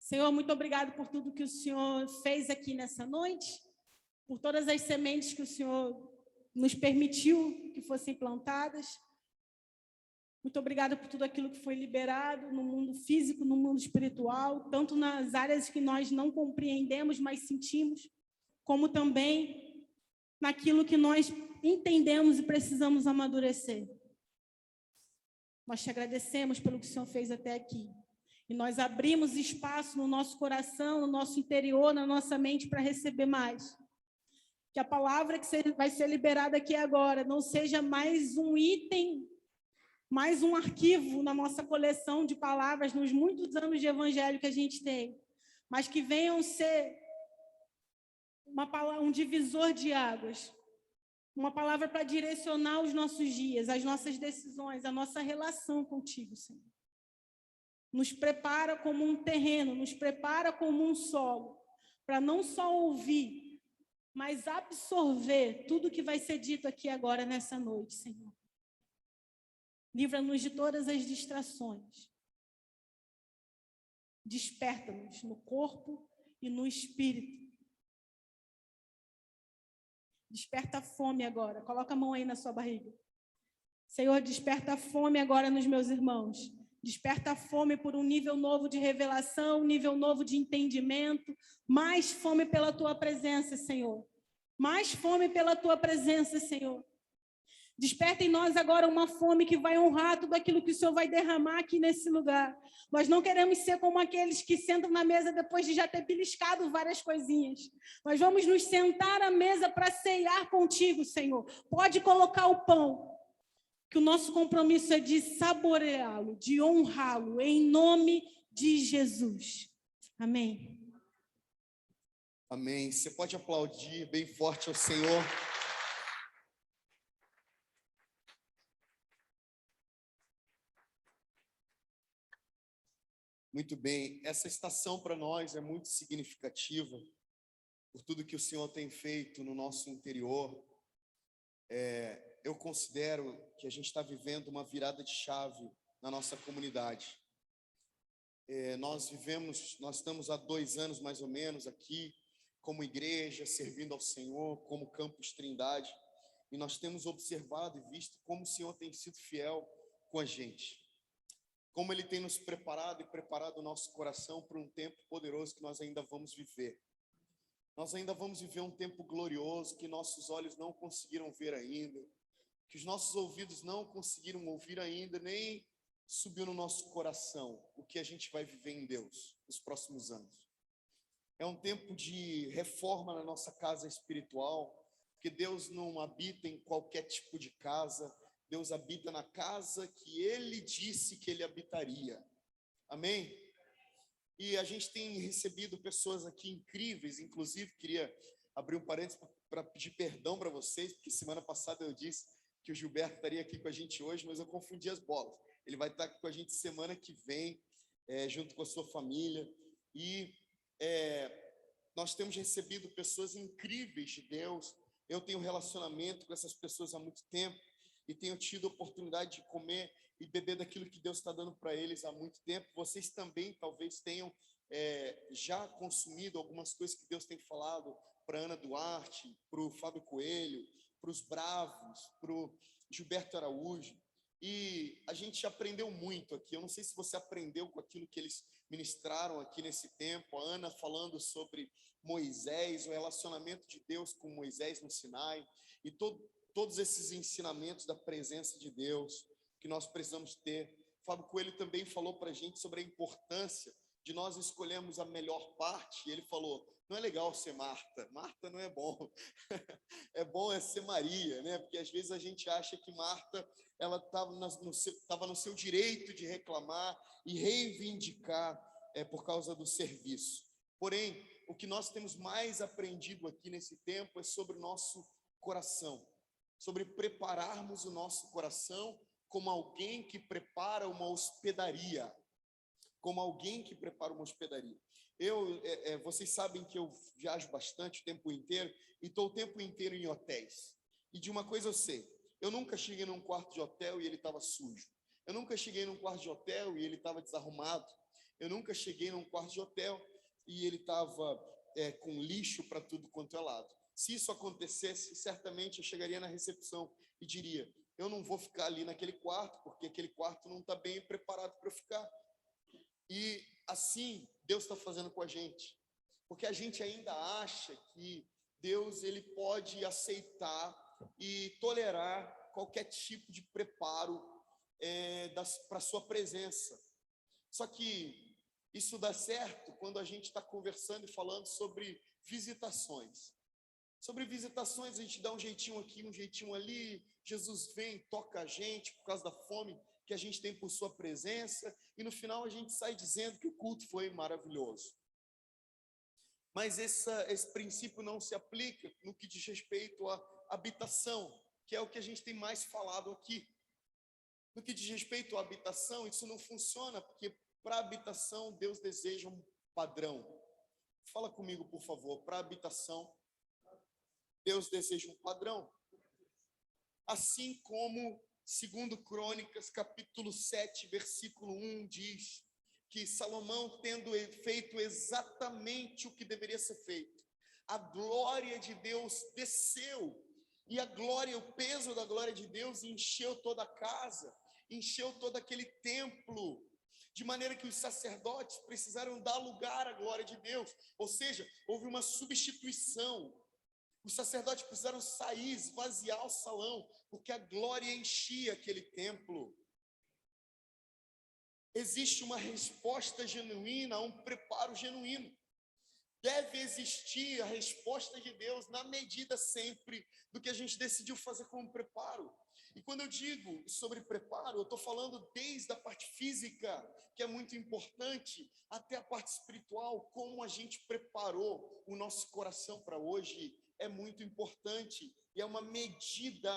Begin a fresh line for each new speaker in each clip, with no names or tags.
Senhor, muito obrigado por tudo que o Senhor fez aqui nessa noite, por todas as sementes que o Senhor nos permitiu que fossem plantadas. Muito obrigada por tudo aquilo que foi liberado no mundo físico, no mundo espiritual, tanto nas áreas que nós não compreendemos, mas sentimos, como também naquilo que nós entendemos e precisamos amadurecer. Nós te agradecemos pelo que o Senhor fez até aqui. E nós abrimos espaço no nosso coração, no nosso interior, na nossa mente para receber mais. Que a palavra que vai ser liberada aqui agora não seja mais um item, mais um arquivo na nossa coleção de palavras nos muitos anos de evangelho que a gente tem, mas que venham ser um divisor de águas, uma palavra para direcionar os nossos dias, as nossas decisões, a nossa relação contigo, Senhor. Nos prepara como um terreno, nos prepara como um solo, para não só ouvir, mas absorver tudo que vai ser dito aqui agora nessa noite, Senhor. Livra-nos de todas as distrações. Desperta-nos no corpo e no espírito. Desperta a fome agora. Coloca a mão aí na sua barriga. Senhor, desperta a fome agora nos meus irmãos. Desperta a fome por um nível novo de revelação, um nível novo de entendimento. Mais fome pela tua presença, Senhor. Mais fome pela tua presença, Senhor. Desperta em nós agora uma fome que vai honrar tudo aquilo que o Senhor vai derramar aqui nesse lugar. Nós não queremos ser como aqueles que sentam na mesa depois de já ter beliscado várias coisinhas. Nós vamos nos sentar à mesa para ceiar contigo, Senhor. Pode colocar o pão, que o nosso compromisso é de saboreá-lo, de honrá-lo, em nome de Jesus. Amém.
Amém. Você pode aplaudir bem forte ao Senhor. Muito bem, essa estação para nós é muito significativa por tudo que o Senhor tem feito no nosso interior. Eu considero que a gente está vivendo uma virada de chave na nossa comunidade. Nós estamos há 2 anos mais ou menos aqui, como igreja, servindo ao Senhor, como Campus Trindade, e nós temos observado e visto como o Senhor tem sido fiel com a gente. Como Ele tem nos preparado e preparado o nosso coração para um tempo poderoso que nós ainda vamos viver. Nós ainda vamos viver um tempo glorioso que nossos olhos não conseguiram ver ainda, que os nossos ouvidos não conseguiram ouvir ainda, nem subiu no nosso coração o que a gente vai viver em Deus nos próximos anos. É um tempo de reforma na nossa casa espiritual, porque Deus não habita em qualquer tipo de casa. Deus habita na casa que Ele disse que Ele habitaria. Amém? E a gente tem recebido pessoas aqui incríveis, inclusive queria abrir um parênteses para pedir perdão para vocês, porque semana passada eu disse que o Gilberto estaria aqui com a gente hoje, mas eu confundi as bolas. Ele vai estar aqui com a gente semana que vem, junto com a sua família. E nós temos recebido pessoas incríveis de Deus. Eu tenho relacionamento com essas pessoas há muito tempo, e tenho tido a oportunidade de comer e beber daquilo que Deus está dando para eles há muito tempo. Vocês também talvez tenham já consumido algumas coisas que Deus tem falado para Ana Duarte, para o Fábio Coelho, para os Bravos, para o Gilberto Araújo. E a gente aprendeu muito aqui. Eu não sei se você aprendeu com aquilo que eles ministraram aqui nesse tempo. A Ana falando sobre Moisés, o relacionamento de Deus com Moisés no Sinai, e todos esses ensinamentos da presença de Deus que nós precisamos ter. Fábio Coelho também falou para a gente sobre a importância de nós escolhermos a melhor parte. E ele falou, não é legal ser Marta. Marta não é bom. É bom ser Maria, né? Porque às vezes a gente acha que Marta ela estava no seu direito de reclamar e reivindicar por causa do serviço. Porém, o que nós temos mais aprendido aqui nesse tempo é sobre o nosso coração, sobre prepararmos o nosso coração como alguém que prepara uma hospedaria, como alguém que prepara uma hospedaria. Vocês sabem que eu viajo bastante o tempo inteiro e estou o tempo inteiro em hotéis. E de uma coisa eu sei, eu nunca cheguei num quarto de hotel e ele estava sujo. Eu nunca cheguei num quarto de hotel e ele estava desarrumado. Eu nunca cheguei num quarto de hotel e ele estava com lixo para tudo quanto é lado. Se isso acontecesse, certamente eu chegaria na recepção e diria: eu não vou ficar ali naquele quarto, porque aquele quarto não está bem preparado para eu ficar. E assim Deus está fazendo com a gente, porque a gente ainda acha que Deus ele pode aceitar e tolerar qualquer tipo de preparo para a sua presença. Só que isso dá certo quando a gente está conversando e falando sobre visitações. Sobre visitações, a gente dá um jeitinho aqui, um jeitinho ali. Jesus vem, toca a gente por causa da fome que a gente tem por sua presença. E no final a gente sai dizendo que o culto foi maravilhoso. Mas esse princípio não se aplica no que diz respeito à habitação, que é o que a gente tem mais falado aqui. No que diz respeito à habitação, isso não funciona, porque para habitação Deus deseja um padrão. Fala comigo, por favor. Para habitação, Deus deseja um padrão. Assim como, segundo Crônicas, capítulo 7, versículo 1, diz que Salomão, tendo feito exatamente o que deveria ser feito, a glória de Deus desceu, e a glória, o peso da glória de Deus encheu toda a casa, encheu todo aquele templo, de maneira que os sacerdotes precisaram dar lugar à glória de Deus, ou seja, houve uma substituição. Os sacerdotes precisaram sair, esvaziar o salão, porque a glória enchia aquele templo. Existe uma resposta genuína, um preparo genuíno. Deve existir a resposta de Deus na medida sempre do que a gente decidiu fazer como preparo. E quando eu digo sobre preparo, eu estou falando desde a parte física, que é muito importante, até a parte espiritual, como a gente preparou o nosso coração para hoje, é muito importante. E é uma medida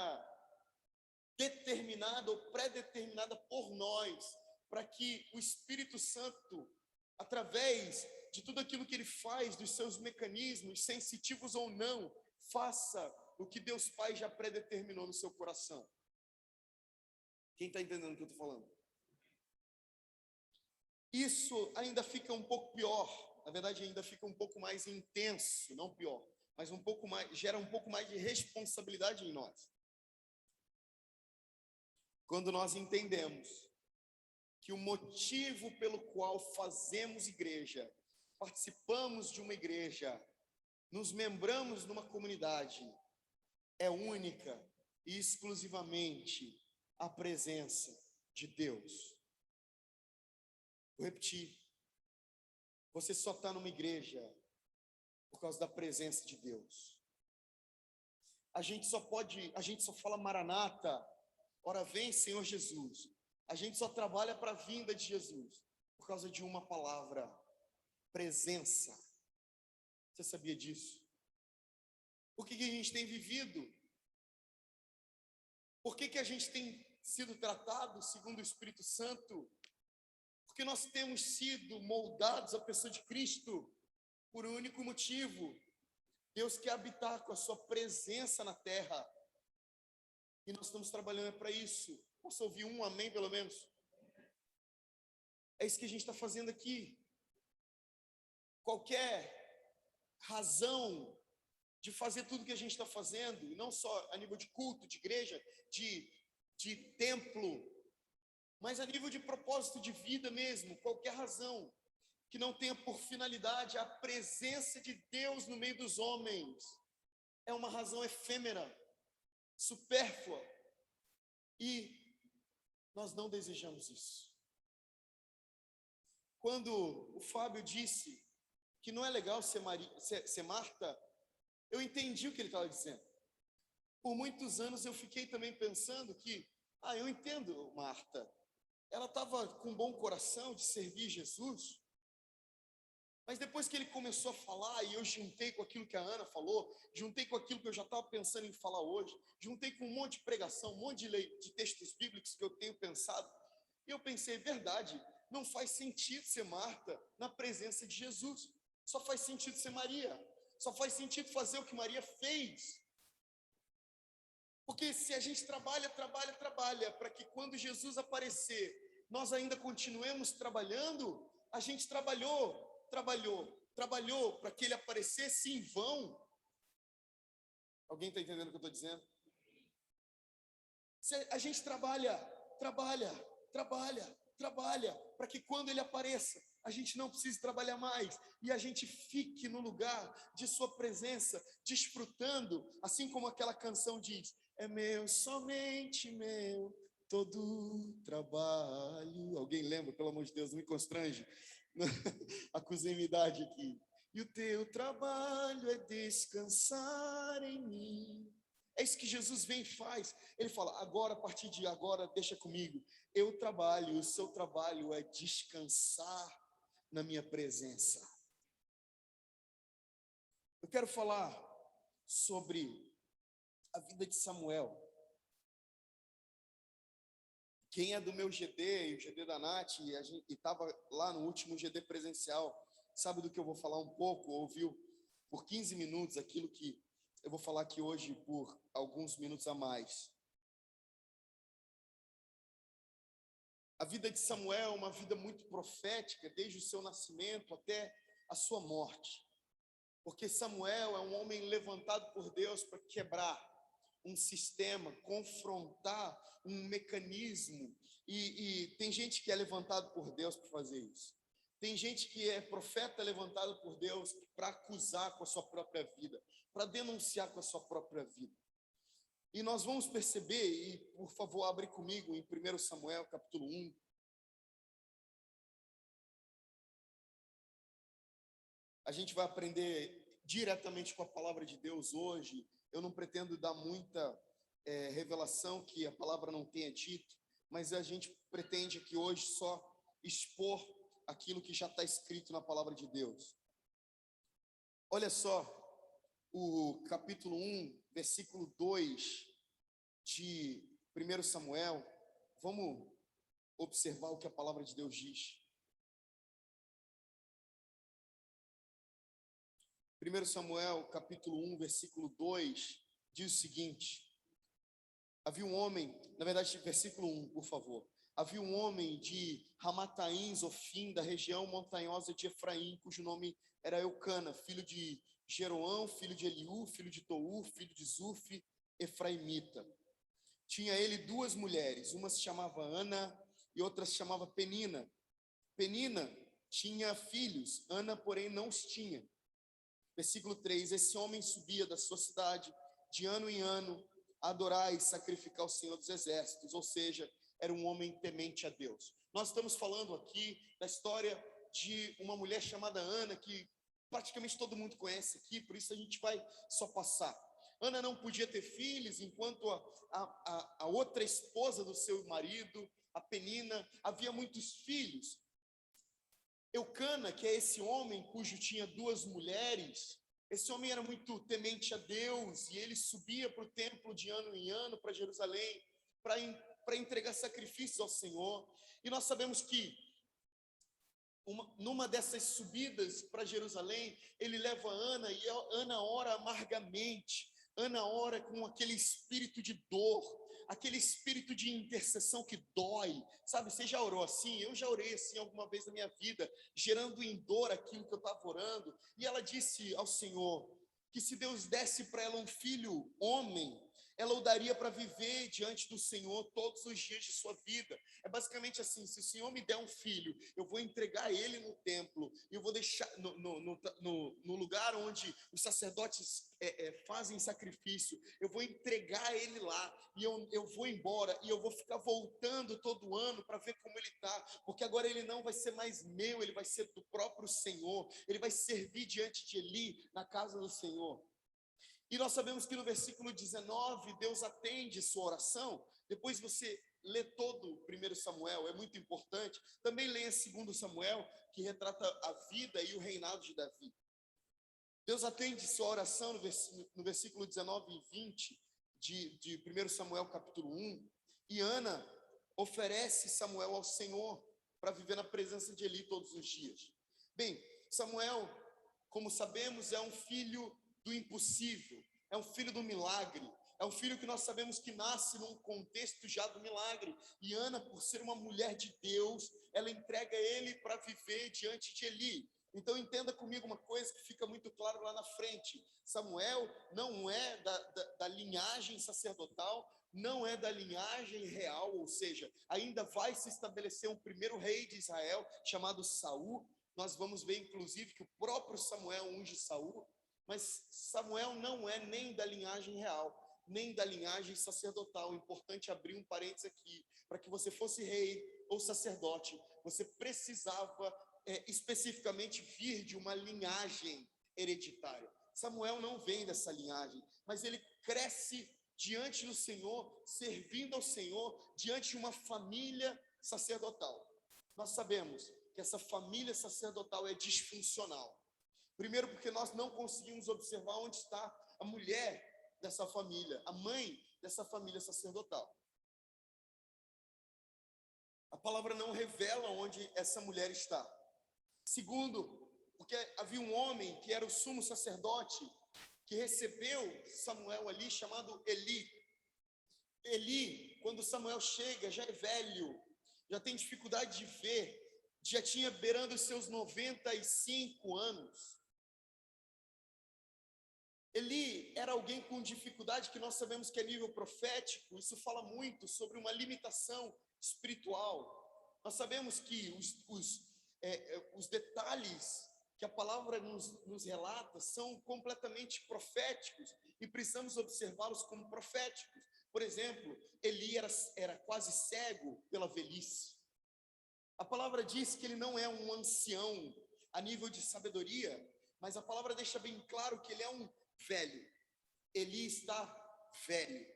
determinada ou pré-determinada por nós, para que o Espírito Santo, através de tudo aquilo que ele faz, dos seus mecanismos, sensitivos ou não, faça o que Deus Pai já predeterminou no seu coração. Quem está entendendo o que eu estou falando? Isso ainda fica um pouco pior, na verdade ainda fica um pouco mais intenso, não pior, mas um pouco mais, gera um pouco mais de responsabilidade em nós. Quando nós entendemos que o motivo pelo qual fazemos igreja, participamos de uma igreja, nos membramos numa comunidade, é única e exclusivamente a presença de Deus. Vou repetir. Você só está numa igreja por causa da presença de Deus. A gente só fala Maranata, ora vem Senhor Jesus. A gente só trabalha para a vinda de Jesus por causa de uma palavra: presença. Você sabia disso? Por que a gente tem vivido? Por que a gente tem sido tratado segundo o Espírito Santo? Porque nós temos sido moldados à pessoa de Cristo por um único motivo: Deus quer habitar com a sua presença na terra. E nós estamos trabalhando para isso. Posso ouvir um amém pelo menos? É isso que a gente está fazendo aqui. Qualquer razão de fazer tudo que a gente está fazendo, e não só a nível de culto, de igreja, de templo, mas a nível de propósito de vida mesmo, qualquer razão que não tenha por finalidade a presença de Deus no meio dos homens, é uma razão efêmera, supérflua, e nós não desejamos isso. Quando o Fábio disse que não é legal ser Marta, eu entendi o que ele estava dizendo. Por muitos anos eu fiquei também pensando que, eu entendo Marta, ela estava com um bom coração de servir Jesus, mas depois que ele começou a falar, e eu juntei com aquilo que a Ana falou, juntei com aquilo que eu já estava pensando em falar hoje, juntei com um monte de pregação, um monte de textos bíblicos que eu tenho pensado, e eu pensei, verdade, não faz sentido ser Marta na presença de Jesus, só faz sentido ser Maria, só faz sentido fazer o que Maria fez. Porque se a gente trabalha para que quando Jesus aparecer, nós ainda continuemos trabalhando, a gente trabalhou para que ele aparecesse em vão. Alguém está entendendo o que eu estou dizendo? A gente trabalha para que quando ele apareça, a gente não precise trabalhar mais e a gente fique no lugar de sua presença, desfrutando, assim como aquela canção diz: é meu, somente meu, todo trabalho. Alguém lembra? Pelo amor de Deus, não me constrange. Acusei minha idade aqui. E o teu trabalho é descansar em mim. É isso que Jesus vem e faz. Ele fala: agora, a partir de agora, deixa comigo. Eu trabalho, o seu trabalho é descansar na minha presença. Eu quero falar sobre a vida de Samuel. Quem é do meu GD e o GD da Nath, e estava lá no último GD presencial, sabe do que eu vou falar um pouco, ouviu por 15 minutos aquilo que eu vou falar aqui hoje por alguns minutos a mais. A vida de Samuel é uma vida muito profética, desde o seu nascimento até a sua morte. Porque Samuel é um homem levantado por Deus para quebrar um sistema, confrontar um mecanismo. E tem gente que é levantado por Deus para fazer isso. Tem gente que é profeta levantado por Deus para acusar com a sua própria vida, para denunciar com a sua própria vida. E nós vamos perceber, e por favor abre comigo em 1 Samuel capítulo 1. A gente vai aprender diretamente com a palavra de Deus hoje. Eu não pretendo dar muita revelação que a palavra não tenha dito, mas a gente pretende aqui hoje só expor aquilo que já está escrito na palavra de Deus. Olha só, o capítulo 1, versículo 2 de 1 Samuel, vamos observar o que a palavra de Deus diz. 1 Samuel, capítulo 1, versículo 2, diz o seguinte: havia um homem, na verdade, versículo 1, por favor. Havia um homem de Ramataim, Zofim, da região montanhosa de Efraim, cujo nome era Eucana, filho de Jeroão, filho de Eliú, filho de Tou, filho de Zuf, efraimita. Tinha ele duas mulheres, uma se chamava Ana e outra se chamava Penina. Penina tinha filhos, Ana, porém, não os tinha. Versículo 3, esse homem subia da sua cidade de ano em ano a adorar e sacrificar o Senhor dos Exércitos, ou seja, era um homem temente a Deus. Nós estamos falando aqui da história de uma mulher chamada Ana, que praticamente todo mundo conhece aqui, por isso a gente vai só passar. Ana não podia ter filhos, enquanto a outra esposa do seu marido, a Penina, havia muitos filhos. Eucana, que é esse homem cujo tinha duas mulheres, esse homem era muito temente a Deus, e ele subia para o templo de ano em ano, para Jerusalém, para entregar sacrifícios ao Senhor. E nós sabemos que numa dessas subidas para Jerusalém, ele leva Ana, e Ana ora amargamente, Ana ora com aquele espírito de dor, aquele espírito de intercessão que dói, sabe? Você já orou assim? Eu já orei assim alguma vez na minha vida, gerando em dor aquilo que eu estava orando, e ela disse ao Senhor que se Deus desse para ela um filho homem, ela o daria para viver diante do Senhor todos os dias de sua vida. É basicamente assim: se o Senhor me der um filho, eu vou entregar ele no templo, e eu vou deixar no lugar onde os sacerdotes fazem sacrifício, eu vou entregar ele lá, e eu vou embora, e eu vou ficar voltando todo ano para ver como ele está, porque agora ele não vai ser mais meu, ele vai ser do próprio Senhor, ele vai servir diante de Eli, na casa do Senhor. E nós sabemos que no versículo 19, Deus atende sua oração. Depois você lê todo 1 Samuel, é muito importante. Também leia 2 Samuel, que retrata a vida e o reinado de Davi. Deus atende sua oração no versículo 19 e 20 de 1 Samuel capítulo 1. E Ana oferece Samuel ao Senhor para viver na presença de Eli todos os dias. Bem, Samuel, como sabemos, é um filho do impossível, é um filho do milagre, É um filho que nós sabemos que nasce num contexto já do milagre. E Ana, por ser uma mulher de Deus, ela entrega ele para viver diante de Eli. Então entenda comigo uma coisa que fica muito claro lá na frente. Samuel não é da linhagem sacerdotal, não é da linhagem real, ou seja, ainda vai se estabelecer um primeiro rei de Israel, chamado Saul. Nós vamos ver, inclusive, que o próprio Samuel unge Saul, mas Samuel não é nem da linhagem real, nem da linhagem sacerdotal. É importante abrir um parênteses aqui. Para que você fosse rei ou sacerdote, você precisava especificamente vir de uma linhagem hereditária. Samuel não vem dessa linhagem, mas ele cresce diante do Senhor, servindo ao Senhor, diante de uma família sacerdotal. Nós sabemos que essa família sacerdotal é disfuncional. Primeiro, porque nós não conseguimos observar onde está a mulher dessa família, a mãe dessa família sacerdotal. A palavra não revela onde essa mulher está. Segundo, porque havia um homem que era o sumo sacerdote, que recebeu Samuel ali, chamado Eli. Eli, quando Samuel chega, já é velho, já tem dificuldade de ver, já tinha beirando os seus 95 anos. Eli era alguém com dificuldade que nós sabemos que é nível profético. Isso fala muito sobre uma limitação espiritual. Nós sabemos que os detalhes que a palavra nos relata são completamente proféticos e precisamos observá-los como proféticos. Por exemplo, Eli era quase cego pela velhice. A palavra diz que ele não é um ancião a nível de sabedoria, mas a palavra deixa bem claro que ele é um velho. Eli está velho.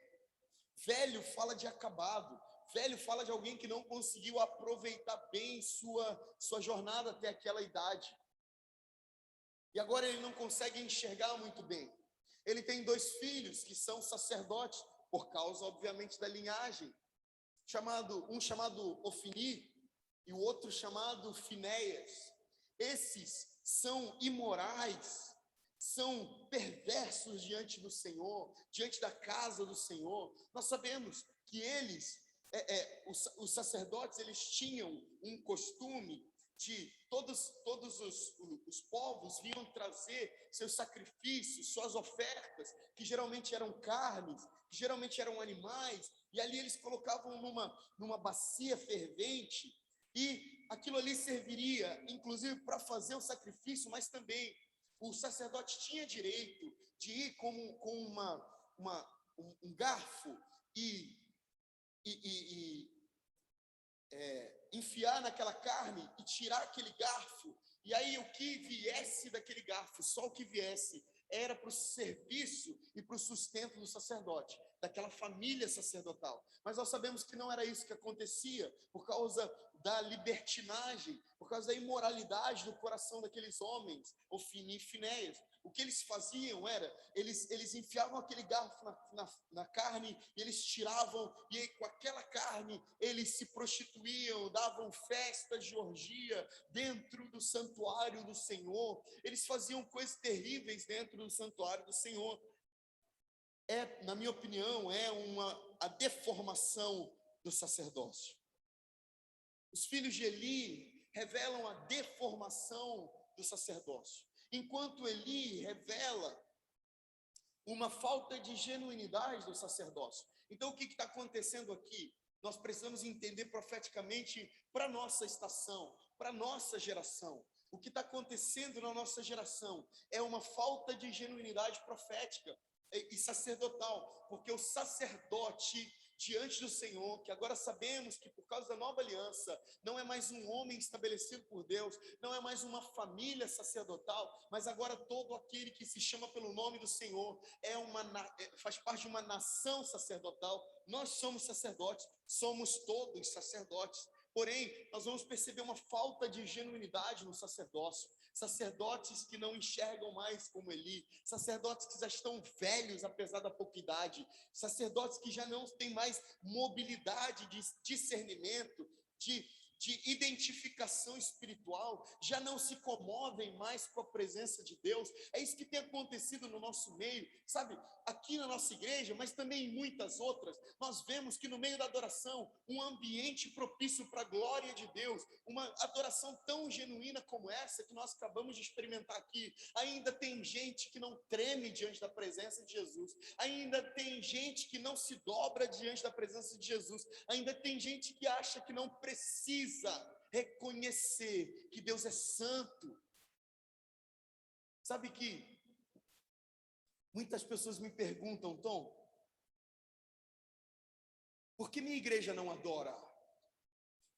Velho fala de acabado. Velho fala de alguém que não conseguiu aproveitar bem sua jornada até aquela idade. E agora ele não consegue enxergar muito bem. Ele tem 2 filhos que são sacerdotes, por causa, obviamente, da linhagem. Um chamado Ofni e o outro chamado Finéias. Esses são imorais, são perversos diante do Senhor, diante da casa do Senhor. Nós sabemos que eles, os sacerdotes, eles tinham um costume de todos os povos vinham trazer seus sacrifícios, suas ofertas, que geralmente eram carnes, que geralmente eram animais, e ali eles colocavam numa bacia fervente, e aquilo ali serviria, inclusive, para fazer o sacrifício, mas também o sacerdote tinha direito de ir com um garfo e enfiar naquela carne e tirar aquele garfo, e aí o que viesse daquele garfo, só o que viesse, era para o serviço e para o sustento do sacerdote, daquela família sacerdotal. Mas nós sabemos que não era isso que acontecia, por causa da libertinagem, por causa da imoralidade do coração daqueles homens, Ofni e Finéias. O que eles faziam era, eles enfiavam aquele garfo na carne, e eles tiravam, e aí com aquela carne eles se prostituíam, davam festas de orgia dentro do santuário do Senhor. Eles faziam coisas terríveis dentro do santuário do Senhor. Na minha opinião, a deformação do sacerdócio. Os filhos de Eli revelam a deformação do sacerdócio, enquanto Eli revela uma falta de genuinidade do sacerdócio. Então, o que está acontecendo aqui? Nós precisamos entender profeticamente para a nossa estação, para a nossa geração. O que está acontecendo na nossa geração é uma falta de genuinidade profética e sacerdotal, porque o sacerdote diante do Senhor, que agora sabemos que por causa da nova aliança, não é mais um homem estabelecido por Deus, não é mais uma família sacerdotal, mas agora todo aquele que se chama pelo nome do Senhor faz parte de uma nação sacerdotal. Nós somos sacerdotes, somos todos sacerdotes. Porém, nós vamos perceber uma falta de genuinidade no sacerdócio. Sacerdotes que não enxergam mais como Eli, sacerdotes que já estão velhos apesar da pouca idade, sacerdotes que já não têm mais mobilidade de discernimento, de de identificação espiritual, já não se comovem mais com a presença de Deus. É isso que tem acontecido no nosso meio, sabe? Aqui na nossa igreja, mas também em muitas outras, nós vemos que no meio da adoração, um ambiente propício para a glória de Deus, uma adoração tão genuína como essa que nós acabamos de experimentar aqui. Ainda tem gente que não treme diante da presença de Jesus, ainda tem gente que não se dobra diante da presença de Jesus, ainda tem gente que acha que não precisa reconhecer que Deus é santo. Sabe que muitas pessoas me perguntam, Tom, por que minha igreja não adora?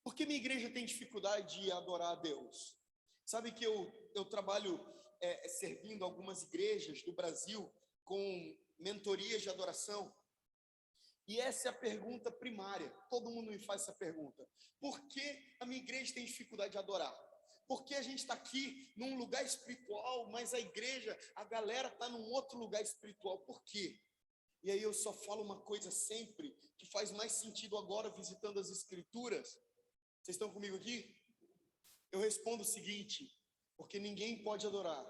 Por que minha igreja tem dificuldade de adorar a Deus? Sabe que eu trabalho servindo algumas igrejas do Brasil com mentorias de adoração. E essa é a pergunta primária. Todo mundo me faz essa pergunta. Por que a minha igreja tem dificuldade de adorar? Porque a gente está aqui num lugar espiritual, mas a igreja, a galera está num outro lugar espiritual. Por quê? E aí eu só falo uma coisa sempre, que faz mais sentido agora visitando as escrituras. Vocês estão comigo aqui? Eu respondo o seguinte: porque ninguém pode adorar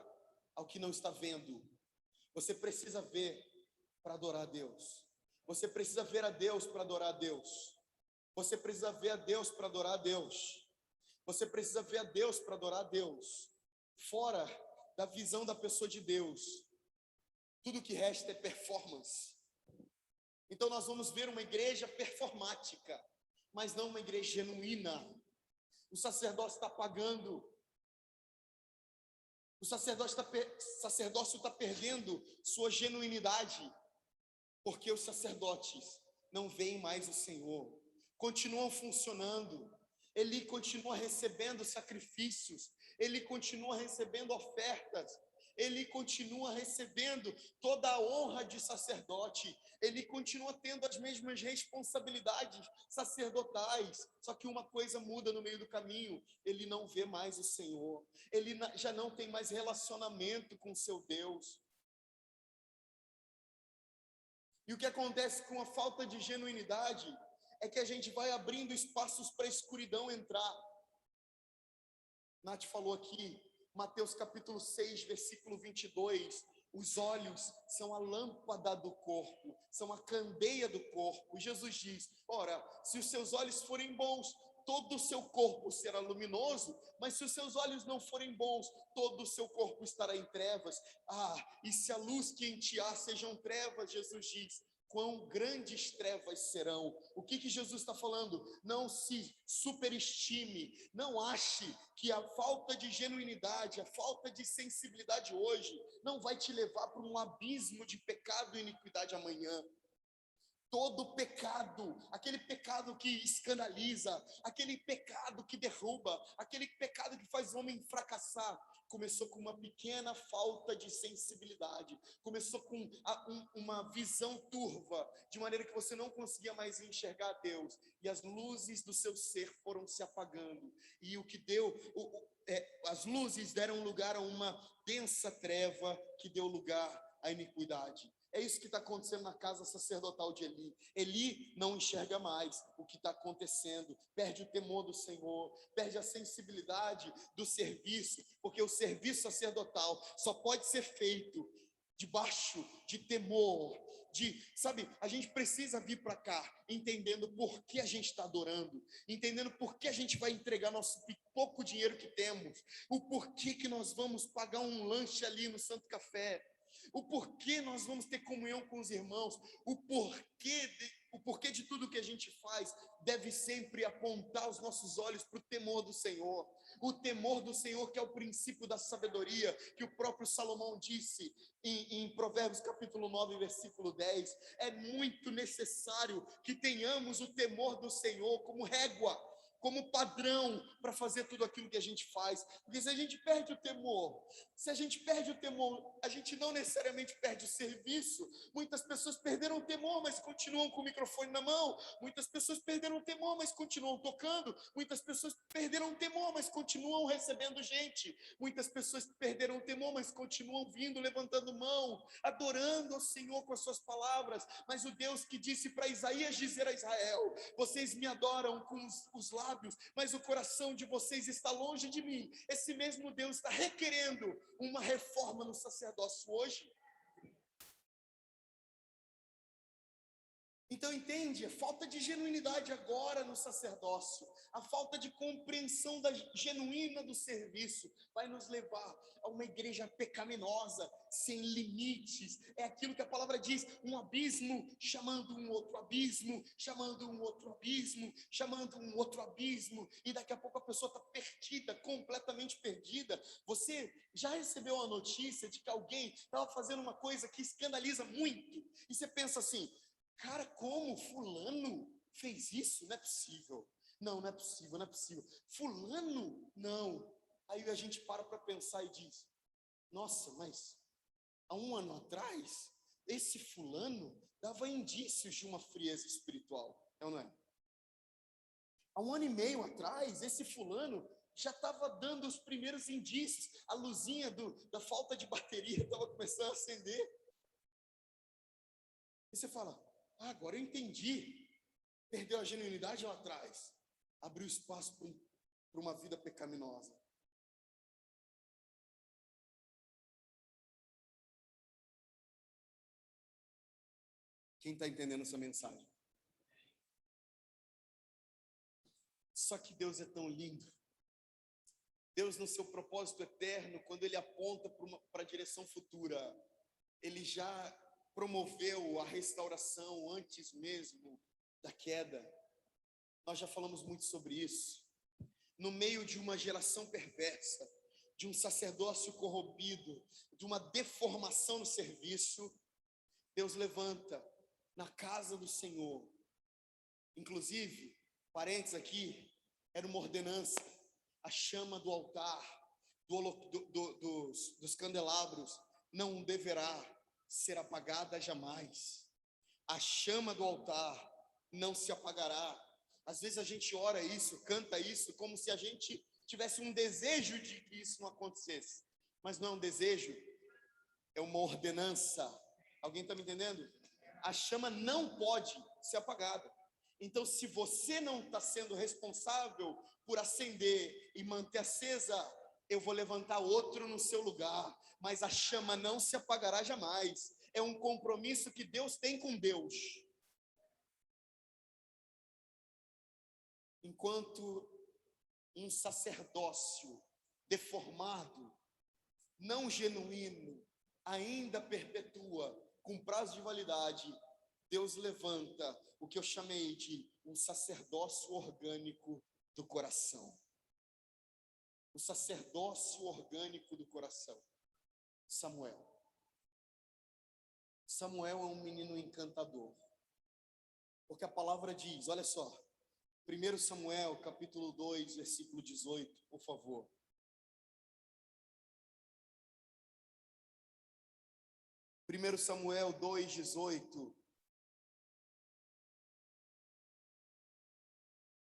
ao que não está vendo. Você precisa ver para adorar a Deus. Você precisa ver a Deus para adorar a Deus. Você precisa ver a Deus para adorar a Deus. Você precisa ver a Deus para adorar a Deus. Fora da visão da pessoa de Deus, tudo que resta é performance. Então nós vamos ver uma igreja performática, mas não uma igreja genuína. O sacerdócio está pagando. O sacerdócio está perdendo sua genuinidade, porque os sacerdotes não veem mais o Senhor, continuam funcionando, Eli continua recebendo sacrifícios, Ele continua recebendo ofertas, Ele continua recebendo toda a honra de sacerdote, Ele continua tendo as mesmas responsabilidades sacerdotais, só que uma coisa muda no meio do caminho: ele não vê mais o Senhor, ele já não tem mais relacionamento com o seu Deus. E o que acontece com a falta de genuinidade é que a gente vai abrindo espaços para a escuridão entrar. Nath falou aqui, Mateus capítulo 6, versículo 22, os olhos são a lâmpada do corpo, são a candeia do corpo. Jesus diz, ora, se os seus olhos forem bons, todo o seu corpo será luminoso, mas se os seus olhos não forem bons, todo o seu corpo estará em trevas. E se a luz que em ti há sejam trevas, Jesus diz, quão grandes trevas serão. O que Jesus está falando? Não se superestime, não ache que a falta de genuinidade, a falta de sensibilidade hoje não vai te levar para um abismo de pecado e iniquidade amanhã. Todo pecado, aquele pecado que escandaliza, aquele pecado que derruba, aquele pecado que faz o homem fracassar, começou com uma pequena falta de sensibilidade, começou com uma visão turva, de maneira que você não conseguia mais enxergar Deus, e as luzes do seu ser foram se apagando, e o que deu, as luzes deram lugar a uma densa treva que deu lugar à iniquidade. É isso que está acontecendo na casa sacerdotal de Eli. Eli não enxerga mais o que está acontecendo, perde o temor do Senhor, perde a sensibilidade do serviço, porque o serviço sacerdotal só pode ser feito debaixo de temor, a gente precisa vir para cá, entendendo por que a gente está adorando, entendendo por que a gente vai entregar nosso pouco dinheiro que temos, o porquê que nós vamos pagar um lanche ali no Santo Café, o porquê nós vamos ter comunhão com os irmãos, o porquê de tudo que a gente faz deve sempre apontar os nossos olhos para o temor do Senhor. O temor do Senhor, que é o princípio da sabedoria, que o próprio Salomão disse em Provérbios capítulo 9, versículo 10. É muito necessário que tenhamos o temor do Senhor como régua, como padrão para fazer tudo aquilo que a gente faz, porque se a gente perde o temor, a gente não necessariamente perde o serviço. Muitas pessoas perderam o temor, mas continuam com o microfone na mão, muitas pessoas perderam o temor, mas continuam tocando, muitas pessoas perderam o temor, mas continuam recebendo gente, muitas pessoas perderam o temor, mas continuam vindo, levantando mão, adorando ao Senhor com as suas palavras. Mas o Deus que disse para Isaías dizer a Israel, vocês me adoram com os lábios, lábios, mas o coração de vocês está longe de mim. Esse mesmo Deus está requerendo uma reforma no sacerdócio hoje. Então entende, a falta de genuinidade agora no sacerdócio, a falta de compreensão genuína do serviço, vai nos levar a uma igreja pecaminosa, sem limites. É aquilo que a palavra diz, um abismo chamando um outro abismo, chamando um outro abismo, chamando um outro abismo, e daqui a pouco a pessoa está perdida, completamente perdida. Você já recebeu a notícia de que alguém estava fazendo uma coisa que escandaliza muito, e você pensa assim: cara, como fulano fez isso? Não é possível. Não, não é possível, não é possível. Fulano, não. Aí a gente para pensar e diz: nossa, mas há um ano atrás, esse fulano dava indícios de uma frieza espiritual. É ou não é? Há um ano e meio atrás, esse fulano já estava dando os primeiros indícios. A luzinha da falta de bateria estava começando a acender. E você fala: ah, agora eu entendi. Perdeu a genuinidade lá atrás. Abriu espaço para uma vida pecaminosa. Quem está entendendo essa mensagem? Só que Deus é tão lindo. Deus, no seu propósito eterno, quando Ele aponta para a direção futura, Ele já promoveu a restauração antes mesmo da queda. Nós já falamos muito sobre isso. No meio de uma geração perversa, de um sacerdócio corrompido, de uma deformação no serviço, Deus levanta na casa do Senhor. Inclusive, parênteses aqui, era uma ordenança, a chama do altar, dos candelabros, não deverá ser apagada jamais. A chama do altar não se apagará. Às vezes a gente ora isso, canta isso, como se a gente tivesse um desejo de que isso não acontecesse. Mas não é um desejo, é uma ordenança. Alguém está me entendendo? A chama não pode ser apagada. Então, se você não está sendo responsável por acender e manter acesa, eu vou levantar outro no seu lugar. Mas a chama não se apagará jamais. É um compromisso que Deus tem com Deus. Enquanto um sacerdócio deformado, não genuíno, ainda perpetua com prazo de validade, Deus levanta o que eu chamei de um sacerdócio orgânico do coração. O sacerdócio orgânico do coração. Samuel. Samuel é um menino encantador. Porque a palavra diz, olha só, 1 Samuel, capítulo 2, versículo 18, por favor. Primeiro Samuel 2:18.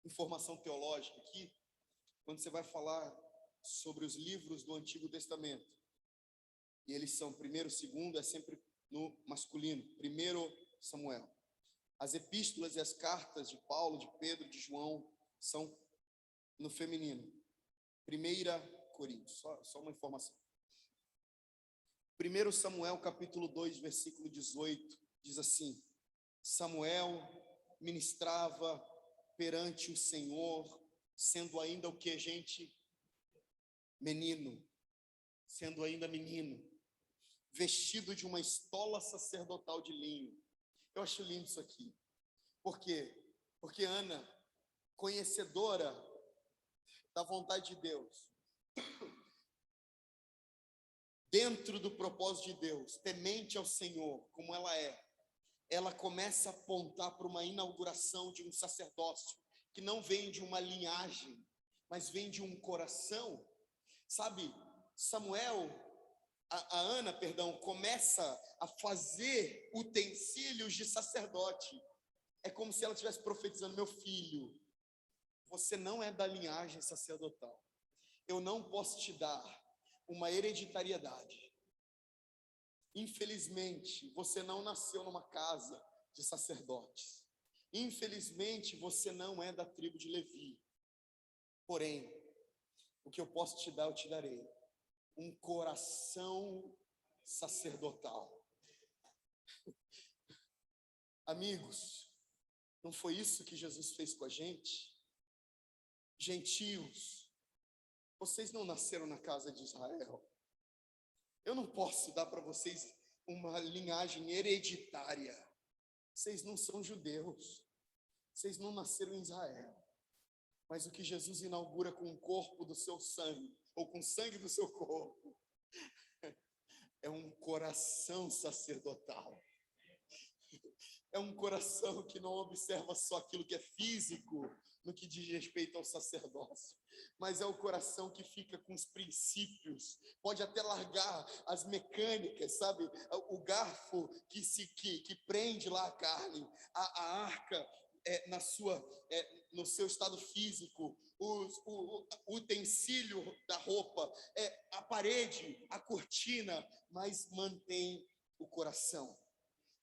Informação teológica aqui, quando você vai falar sobre os livros do Antigo Testamento, e eles são primeiro, segundo, é sempre no masculino, 1 Samuel. As epístolas e as cartas de Paulo, de Pedro, de João, são no feminino. 1 Coríntios, só uma informação. 1 Samuel, capítulo 2, versículo 18, diz assim: Samuel ministrava perante o Senhor, sendo ainda o que, gente? Menino. Sendo ainda menino. Vestido de uma estola sacerdotal de linho. Eu acho lindo isso aqui. Por quê? Porque Ana, conhecedora da vontade de Deus, dentro do propósito de Deus, temente ao Senhor, como ela começa a apontar para uma inauguração de um sacerdócio, que não vem de uma linhagem, mas vem de um coração. Sabe, Ana, começa a fazer utensílios de sacerdote. É como se ela estivesse profetizando: meu filho, você não é da linhagem sacerdotal. Eu não posso te dar uma hereditariedade. Infelizmente, você não nasceu numa casa de sacerdotes. Infelizmente, você não é da tribo de Levi. Porém, o que eu posso te dar, eu te darei. Um coração sacerdotal. Amigos, não foi isso que Jesus fez com a gente? Gentios, vocês não nasceram na casa de Israel. Eu não posso dar para vocês uma linhagem hereditária. Vocês não são judeus. Vocês não nasceram em Israel. Mas o que Jesus inaugura com o corpo do seu sangue, ou com o sangue do seu corpo, é um coração sacerdotal. É um coração que não observa só aquilo que é físico, no que diz respeito ao sacerdócio, mas é o coração que fica com os princípios, pode até largar as mecânicas, sabe? O garfo que prende lá a carne, a arca no seu estado físico, o utensílio da roupa, a parede, a cortina, mas mantém o coração.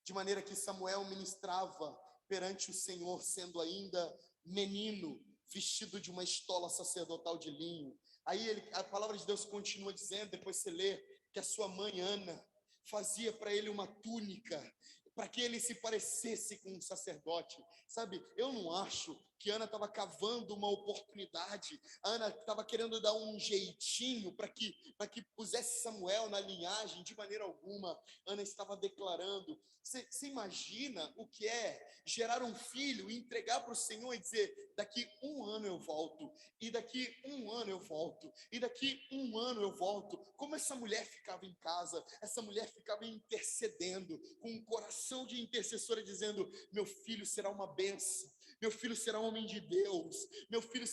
De maneira que Samuel ministrava perante o Senhor, sendo ainda menino, vestido de uma estola sacerdotal de linho. Aí a palavra de Deus continua dizendo, depois você lê, que a sua mãe Ana fazia para ele uma túnica, para que ele se parecesse com um sacerdote. Sabe, eu não acho que Ana estava cavando uma oportunidade. Ana estava querendo dar um jeitinho para que pusesse Samuel na linhagem. De maneira alguma, Ana estava declarando. Você imagina o que é gerar um filho e entregar para o Senhor e dizer: daqui 1 ano eu volto, e daqui 1 ano eu volto, e daqui 1 ano eu volto. Como essa mulher ficava em casa, essa mulher ficava intercedendo, com um coração de intercessora, dizendo: meu filho será uma bênção, meu filho será um homem de Deus, meu filho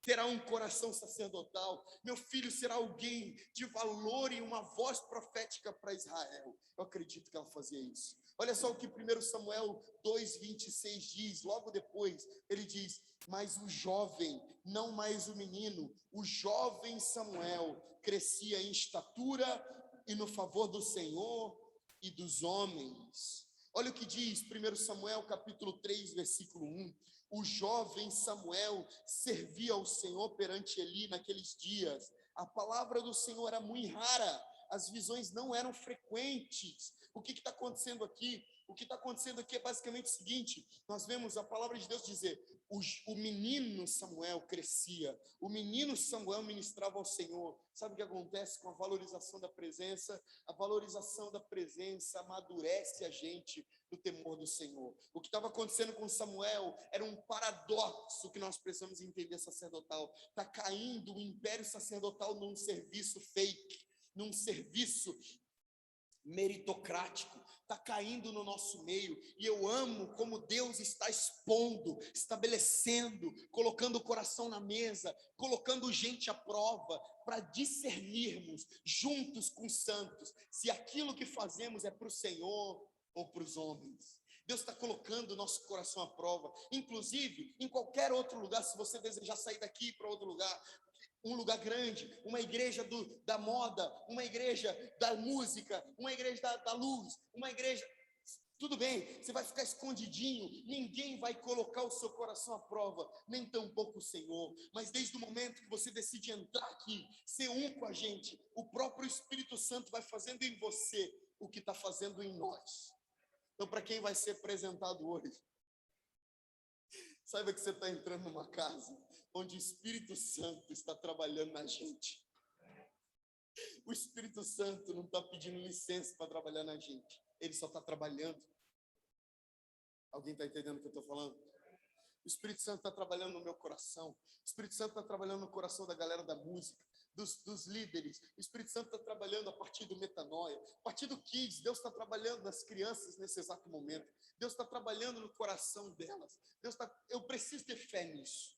terá um coração sacerdotal, meu filho será alguém de valor e uma voz profética para Israel. Eu acredito que ela fazia isso. Olha só o que 1 Samuel 2,26 diz, logo depois, ele diz: mas o jovem, não mais o menino, o jovem Samuel crescia em estatura e no favor do Senhor e dos homens. Olha o que diz 1 Samuel capítulo 3, versículo 1. O jovem Samuel servia ao Senhor perante Eli naqueles dias. A palavra do Senhor era muito rara, as visões não eram frequentes. O que está acontecendo aqui? O que está acontecendo aqui é basicamente o seguinte: nós vemos a palavra de Deus dizer, o menino Samuel crescia, o menino Samuel ministrava ao Senhor. Sabe o que acontece com a valorização da presença? A valorização da presença amadurece a gente no temor do Senhor. O que estava acontecendo com Samuel era um paradoxo que nós precisamos entender sacerdotal. Está caindo o império sacerdotal num serviço fake, num serviço meritocrático, está caindo no nosso meio. E eu amo como Deus está expondo, estabelecendo, colocando o coração na mesa, colocando gente à prova, para discernirmos juntos com os santos se aquilo que fazemos é para o Senhor ou para os homens. Deus está colocando o nosso coração à prova, inclusive em qualquer outro lugar. Se você desejar sair daqui para outro lugar, um lugar grande, uma igreja da moda, uma igreja da música, uma igreja da luz, uma igreja, tudo bem, você vai ficar escondidinho, ninguém vai colocar o seu coração à prova, nem tampouco o Senhor. Mas desde o momento que você decide entrar aqui, ser um com a gente, o próprio Espírito Santo vai fazendo em você o que está fazendo em nós. Então, para quem vai ser apresentado hoje, saiba que você está entrando numa casa onde o Espírito Santo está trabalhando na gente. O Espírito Santo não está pedindo licença para trabalhar na gente, ele só está trabalhando. Alguém está entendendo o que eu estou falando? O Espírito Santo está trabalhando no meu coração, o Espírito Santo está trabalhando no coração da galera da música, dos líderes. O Espírito Santo está trabalhando a partir do Metanoia, a partir do Kids. Deus está trabalhando nas crianças nesse exato momento. Deus está trabalhando no coração delas. Eu preciso ter fé nisso.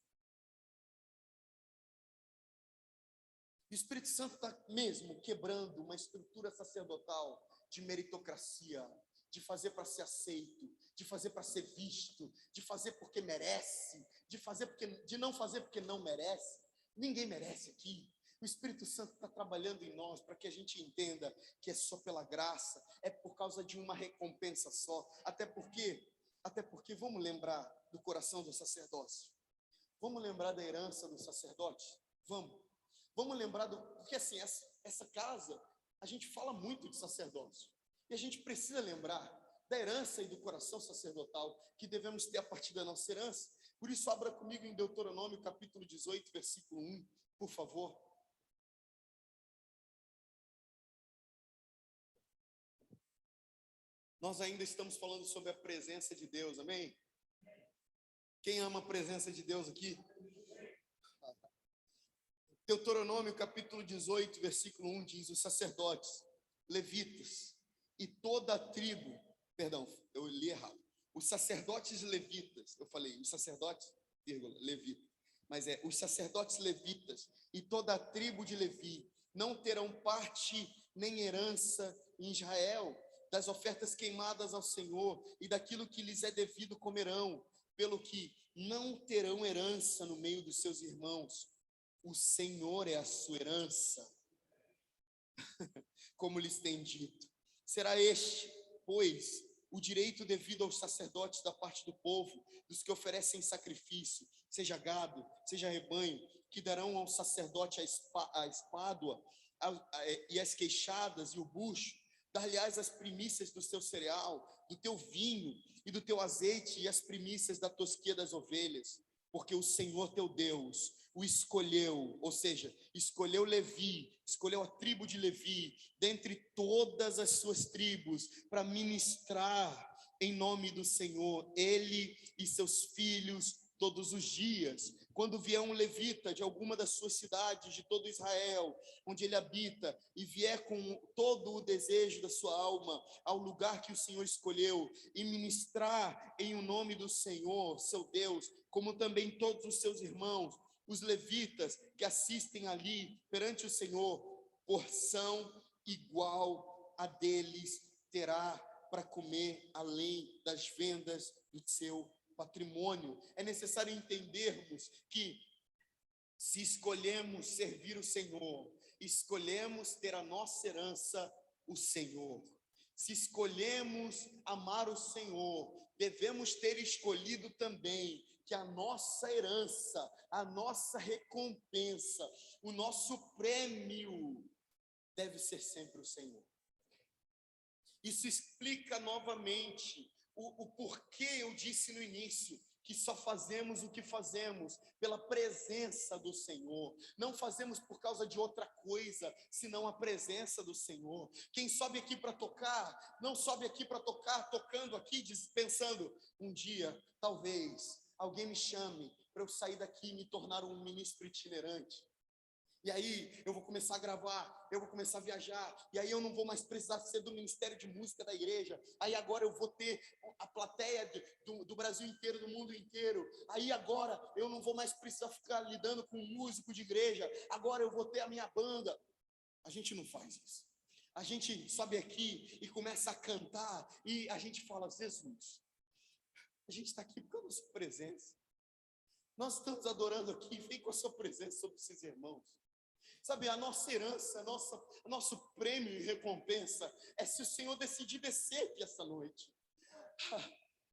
O Espírito Santo está mesmo quebrando uma estrutura sacerdotal de meritocracia, de fazer para ser aceito, de fazer para ser visto, de fazer porque merece, de não fazer porque não merece. Ninguém merece aqui. O Espírito Santo está trabalhando em nós para que a gente entenda que é só pela graça, é por causa de uma recompensa só. Até porque vamos lembrar do coração do sacerdócio. Vamos lembrar da herança dos sacerdotes? Vamos lembrar porque assim, essa casa, a gente fala muito de sacerdócio. E a gente precisa lembrar da herança e do coração sacerdotal que devemos ter a partir da nossa herança. Por isso, abra comigo em Deuteronômio, capítulo 18, versículo 1, por favor. Nós ainda estamos falando sobre a presença de Deus, amém? Quem ama a presença de Deus aqui? Deuteronômio, capítulo 18, versículo 1, diz: os sacerdotes, levitas e toda a tribo, perdão, eu li errado. Os sacerdotes levitas, eu falei, os sacerdotes, vírgula, levita, mas os sacerdotes levitas e toda a tribo de Levi não terão parte nem herança em Israel, das ofertas queimadas ao Senhor e daquilo que lhes é devido comerão, pelo que não terão herança no meio dos seus irmãos. O Senhor é a sua herança, como lhes tem dito. Será este, pois, o direito devido aos sacerdotes da parte do povo, dos que oferecem sacrifício, seja gado, seja rebanho, que darão ao sacerdote a espádua e as queixadas e o bucho. Dar-lhe-ás as primícias do teu cereal, do teu vinho e do teu azeite e as primícias da tosquia das ovelhas, porque o Senhor teu Deus o escolheu, ou seja, escolheu Levi, escolheu a tribo de Levi, dentre todas as suas tribos, para ministrar em nome do Senhor, ele e seus filhos todos os dias. Quando vier um levita de alguma das suas cidades, de todo Israel, onde ele habita, e vier com todo o desejo da sua alma ao lugar que o Senhor escolheu, e ministrar em o nome do Senhor, seu Deus, como também todos os seus irmãos, os levitas que assistem ali perante o Senhor, porção igual a deles terá para comer, além das vendas do seu patrimônio. É necessário entendermos que, se escolhemos servir o Senhor, escolhemos ter a nossa herança, o Senhor. Se escolhemos amar o Senhor, devemos ter escolhido também que a nossa herança, a nossa recompensa, o nosso prêmio deve ser sempre o Senhor. Isso explica novamente o porquê eu disse no início que só fazemos o que fazemos pela presença do Senhor. Não fazemos por causa de outra coisa, senão a presença do Senhor. Quem sobe aqui para tocar, não sobe aqui para tocar, tocando aqui, pensando, um dia, talvez, alguém me chame para eu sair daqui e me tornar um ministro itinerante. E aí eu vou começar a gravar, eu vou começar a viajar, e aí eu não vou mais precisar ser do Ministério de Música da igreja, aí agora eu vou ter a plateia do Brasil inteiro, do mundo inteiro, aí agora eu não vou mais precisar ficar lidando com músico de igreja, agora eu vou ter a minha banda. A gente não faz isso. A gente sobe aqui e começa a cantar, e a gente fala: Jesus, a gente está aqui por causa da sua presença. Nós estamos adorando aqui, vem com a sua presença sobre esses irmãos. Sabe, a nossa herança, nosso prêmio e recompensa é se o Senhor decidir descer aqui essa noite.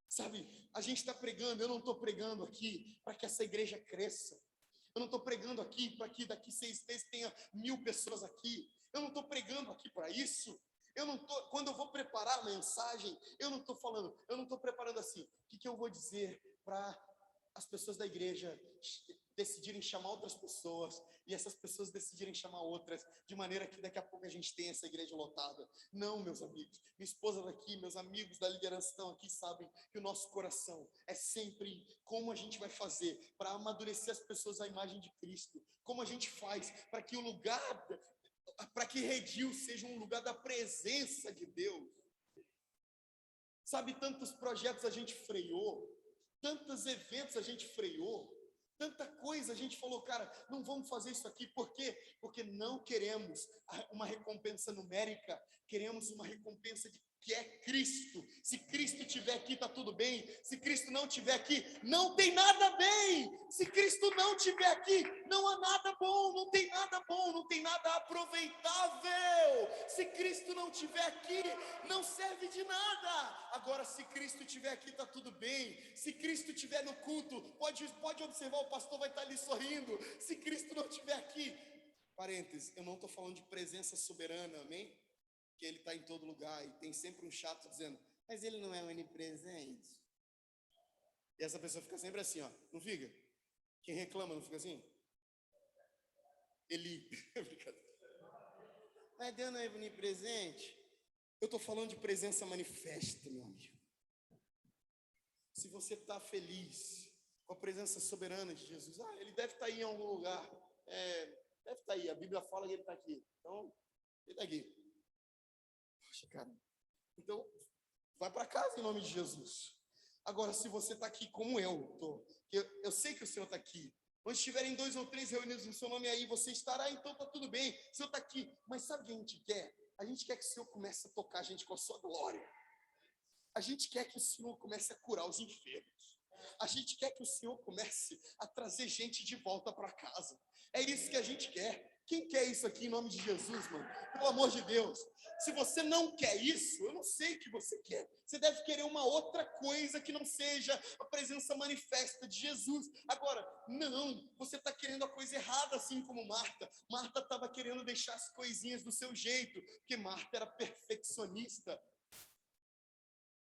Sabe, a gente está pregando, eu não estou pregando aqui para que essa igreja cresça. Eu não estou pregando aqui para que daqui 6 meses tenha 1000 pessoas aqui. Eu não estou pregando aqui para isso. Quando eu vou preparar a mensagem, eu não estou preparando assim, o que eu vou dizer para as pessoas da igreja decidirem chamar outras pessoas, e essas pessoas decidirem chamar outras, de maneira que daqui a pouco a gente tenha essa igreja lotada. Não, meus amigos, minha esposa daqui, meus amigos da liderança estão aqui, sabem que o nosso coração é sempre como a gente vai fazer para amadurecer as pessoas à imagem de Cristo, como a gente faz para que o lugar, para que Redil seja um lugar da presença de Deus. Sabe, tantos projetos a gente freou, tantos eventos a gente freou, tanta coisa a gente falou, cara, não vamos fazer isso aqui. Por quê? Porque não queremos uma recompensa numérica, queremos uma recompensa que é Cristo. Se Cristo estiver aqui, está tudo bem. Se Cristo não estiver aqui, não tem nada bem. Se Cristo não estiver aqui, não há nada bom, não tem nada bom, não tem nada aproveitável. Se Cristo não estiver aqui, não serve de nada. Agora, se Cristo estiver aqui, está tudo bem. Se Cristo estiver no culto, pode observar, o pastor vai estar ali sorrindo. Se Cristo não estiver aqui, parênteses, eu não estou falando de presença soberana, amém? Que Ele está em todo lugar, e tem sempre um chato dizendo, mas Ele não é onipresente. E essa pessoa fica sempre assim, ó, não fica? Quem reclama não fica assim? Eli, brincadeira. Mas Deus não é onipresente? Eu estou falando de presença manifesta, meu amigo. Se você está feliz com a presença soberana de Jesus, Ele deve estar aí em algum lugar. Deve estar aí, a Bíblia fala que Ele está aqui. Então, Ele está aqui. Poxa, cara. Então, vai para casa em nome de Jesus. Agora, se você está aqui como eu estou, eu sei que o Senhor está aqui. Onde estiverem 2 ou 3 reunidos no seu nome aí, você estará, então está tudo bem. O Senhor está aqui. Mas sabe o que a gente quer? A gente quer que o Senhor comece a tocar a gente com a sua glória. A gente quer que o Senhor comece a curar os enfermos. A gente quer que o Senhor comece a trazer gente de volta para casa. É isso que a gente quer. Quem quer isso aqui em nome de Jesus, mano? Pelo amor de Deus. Se você não quer isso, eu não sei o que você quer. Você deve querer uma outra coisa que não seja a presença manifesta de Jesus. Agora, não, você está querendo a coisa errada, assim como Marta. Marta estava querendo deixar as coisinhas do seu jeito, porque Marta era perfeccionista.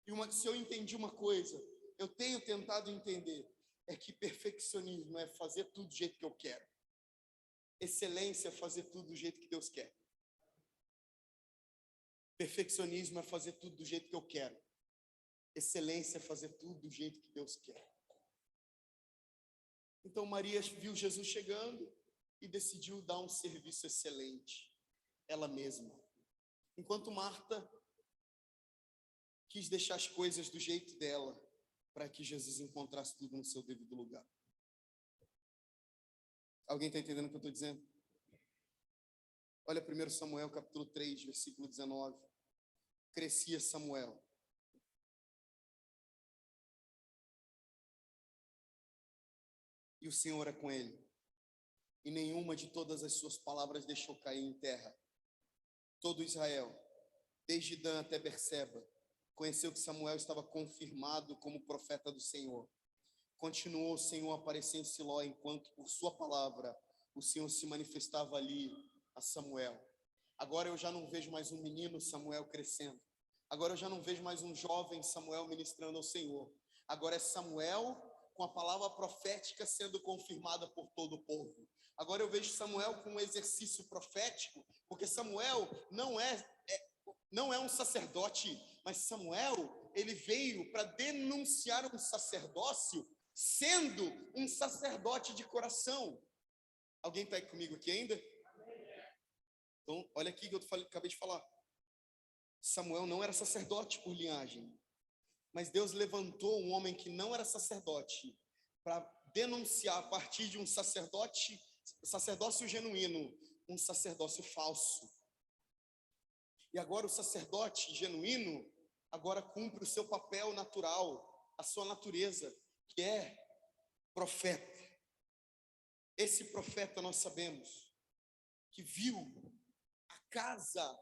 E se eu entendi uma coisa, eu tenho tentado entender, é que perfeccionismo é fazer tudo do jeito que eu quero. Excelência é fazer tudo do jeito que Deus quer. Perfeccionismo é fazer tudo do jeito que eu quero. Excelência é fazer tudo do jeito que Deus quer. Então Maria viu Jesus chegando e decidiu dar um serviço excelente, ela mesma. Enquanto Marta quis deixar as coisas do jeito dela, para que Jesus encontrasse tudo no seu devido lugar. Alguém está entendendo o que eu estou dizendo? Olha 1 Samuel capítulo 3, versículo 19. Crescia Samuel. E o Senhor é com ele. E nenhuma de todas as suas palavras deixou cair em terra. Todo Israel, desde Dan até Berseba, conheceu que Samuel estava confirmado como profeta do Senhor. Continuou o Senhor a aparecer em Siló, enquanto por sua palavra o Senhor se manifestava ali a Samuel. Agora eu já não vejo mais um menino Samuel crescendo. Agora eu já não vejo mais um jovem Samuel ministrando ao Senhor. Agora é Samuel com a palavra profética sendo confirmada por todo o povo. Agora eu vejo Samuel com um exercício profético, porque Samuel não é um sacerdote, mas Samuel, ele veio para denunciar um sacerdócio, sendo um sacerdote de coração. Alguém está aí comigo aqui ainda? Então, olha aqui que eu acabei de falar. Samuel não era sacerdote por linhagem, mas Deus levantou um homem que não era sacerdote para denunciar a partir de um sacerdócio genuíno, um sacerdócio falso. E agora o sacerdote genuíno agora cumpre o seu papel natural, a sua natureza, que é profeta. Esse profeta nós sabemos que viu a casa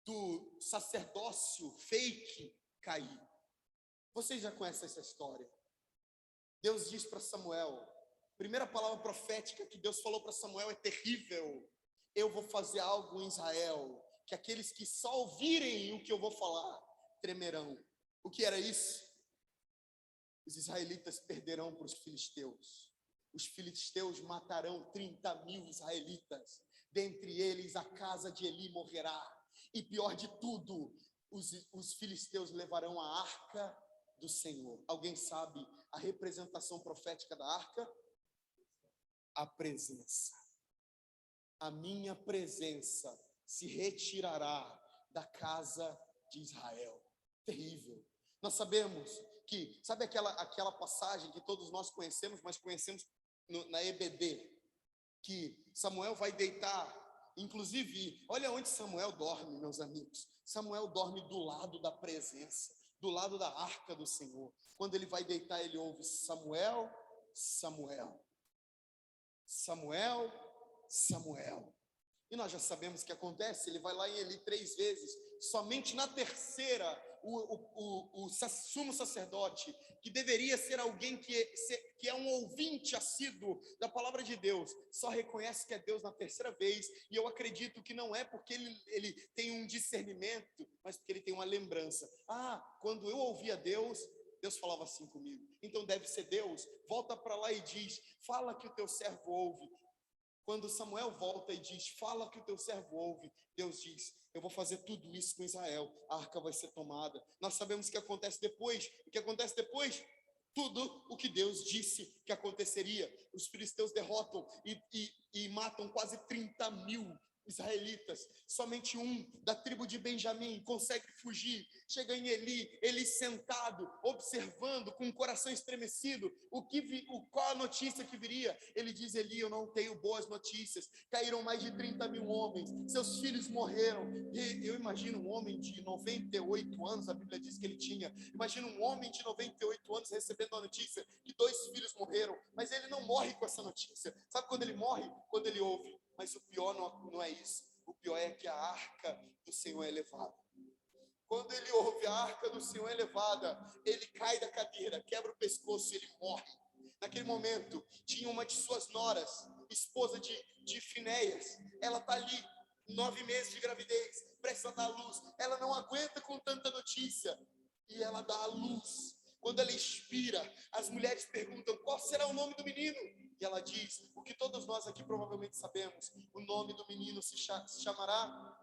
do sacerdócio fake cair. Vocês já conhecem essa história? Deus diz para Samuel, a primeira palavra profética que Deus falou para Samuel é terrível. Eu vou fazer algo em Israel, que aqueles que só ouvirem o que eu vou falar, tremerão. O que era isso? Os israelitas perderão para os filisteus. Os filisteus matarão 30.000 israelitas. Dentre eles, a casa de Eli morrerá. E pior de tudo, os filisteus levarão a arca do Senhor. Alguém sabe a representação profética da arca? A presença. A minha presença se retirará da casa de Israel. Terrível. Nós sabemos que, sabe aquela passagem que todos nós conhecemos, mas conhecemos na EBD, que Samuel vai deitar, inclusive, olha onde Samuel dorme, meus amigos. Samuel dorme do lado da presença, do lado da arca do Senhor. Quando ele vai deitar, ele ouve Samuel, Samuel, Samuel, Samuel. E nós já sabemos o que acontece. Ele vai lá em Eli 3 vezes. Somente na terceira, o sumo sacerdote, que deveria ser alguém que é um ouvinte assíduo da palavra de Deus, só reconhece que é Deus na terceira vez. E eu acredito que não é porque ele tem um discernimento, mas porque ele tem uma lembrança. Quando eu ouvia Deus falava assim comigo. Então deve ser Deus. Volta para lá e diz: fala que o teu servo ouve. Quando Samuel volta e diz: fala que o teu servo ouve, Deus diz: eu vou fazer tudo isso com Israel, a arca vai ser tomada. Nós sabemos o que acontece depois. O que acontece depois? Tudo o que Deus disse que aconteceria. Os filisteus derrotam e matam quase 30.000 israelitas. Somente um da tribo de Benjamim consegue fugir. Chega em Eli sentado, observando, com o coração estremecido, qual a notícia que viria. Ele diz: Eli, eu não tenho boas notícias. Caíram mais de 30.000 homens, seus filhos morreram. E eu imagino um homem de 98 anos, a Bíblia diz que ele tinha. Imagina um homem de 98 anos recebendo a notícia que 2 filhos morreram, mas ele não morre com essa notícia. Sabe quando ele morre? Quando ele ouve. Mas o pior não é isso. O pior é que a arca do Senhor é levada. Quando ele ouve a arca do Senhor é levada, ele cai da cadeira, quebra o pescoço e ele morre. Naquele momento, tinha uma de suas noras, esposa de Finéias. Ela está ali, 9 meses de gravidez, prestes a dar à luz. Ela não aguenta com tanta notícia e ela dá à luz. Quando ela expira, as mulheres perguntam: qual será o nome do menino? E ela diz o que todos nós aqui provavelmente sabemos: o nome do menino se chamará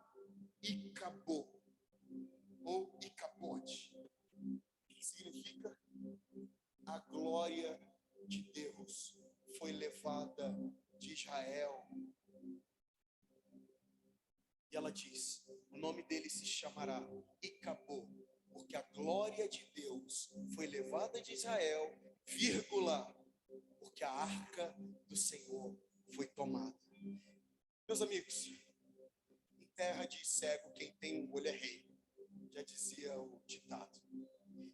Icabô, ou Icabote, que significa a glória de Deus foi levada de Israel. E ela diz: o nome dele se chamará Icabô, porque a glória de Deus foi levada de Israel, porque a arca do Senhor foi tomada. Meus amigos, em terra de cego, quem tem um olho é rei, já dizia o ditado.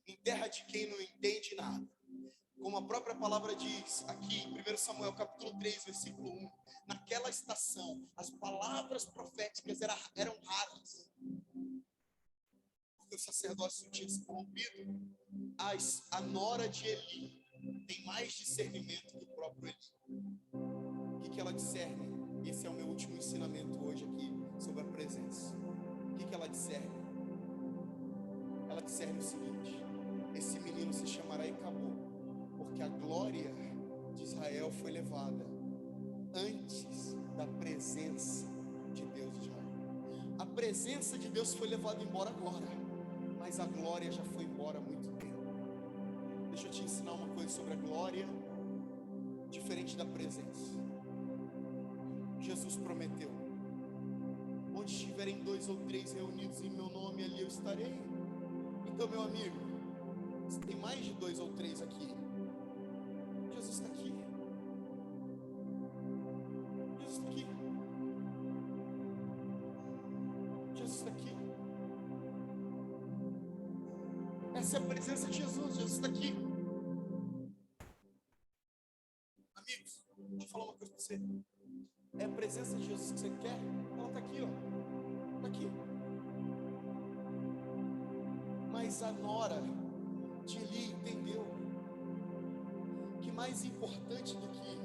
Em terra de quem não entende nada, como a própria palavra diz aqui em 1 Samuel capítulo 3, versículo 1, naquela estação, as palavras proféticas eram raras, porque o sacerdócio tinha se corrompido. A nora de Eli tem mais discernimento que o próprio Eli. O que ela discerne? Esse é o meu último ensinamento hoje aqui sobre a presença. O que ela discerne? Ela discerne o seguinte: esse menino se chamará Icabô, porque a glória de Israel foi levada antes da presença de Deus de Israel. A presença de Deus foi levada embora agora, mas a glória já foi embora há muito tempo. Deixa eu te ensinar uma coisa sobre a glória, diferente da presença. Jesus prometeu: onde estiverem 2 ou 3 reunidos em meu nome, ali eu estarei. Então, meu amigo, se tem mais de 2 ou 3 aqui, Jesus está aqui. Jesus está aqui. Jesus está aqui. Essa é a presença de Jesus. Jesus está aqui. Amigos, deixa eu falar uma coisa para você. É a presença de Jesus que você quer? Ela está aqui, ó. Está aqui. Mas a nora de Eli entendeu que mais importante do que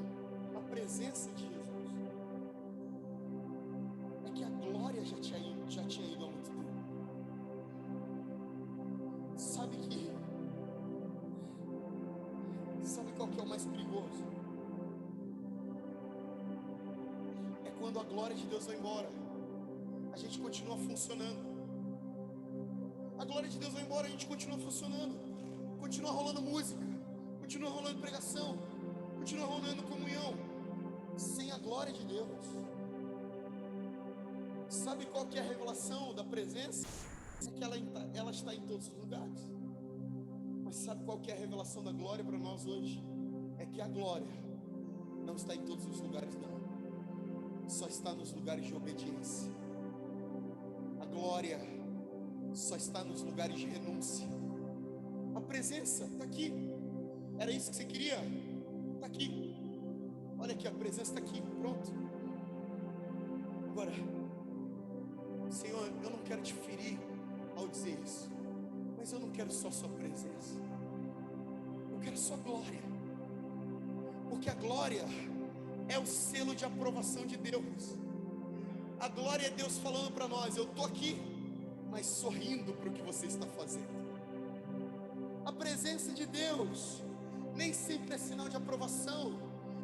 a presença de Jesus é que a glória já tinha ido há muito tempo. Sabe qual que é o mais perigoso? É quando a glória de Deus vai embora, a gente continua funcionando. A glória de Deus vai embora, a gente continua funcionando. Continua rolando música, continua rolando pregação, continua rolando comunhão, sem a glória de Deus. Sabe qual que é a revelação da presença? É que ela está em todos os lugares. Mas sabe qual que é a revelação da glória para nós hoje? É que a glória não está em todos os lugares, não. Só está nos lugares de obediência. A glória só está nos lugares de renúncia. A presença está aqui. Era isso que você queria? Está aqui. Olha aqui, a presença está aqui, pronto. Agora, Senhor, eu não quero te ferir ao dizer isso, mas eu não quero só sua presença, eu quero sua glória, porque a glória é o selo de aprovação de Deus. A glória é Deus falando para nós: eu estou aqui, mas sorrindo para o que você está fazendo. A presença de Deus nem sempre é sinal de aprovação.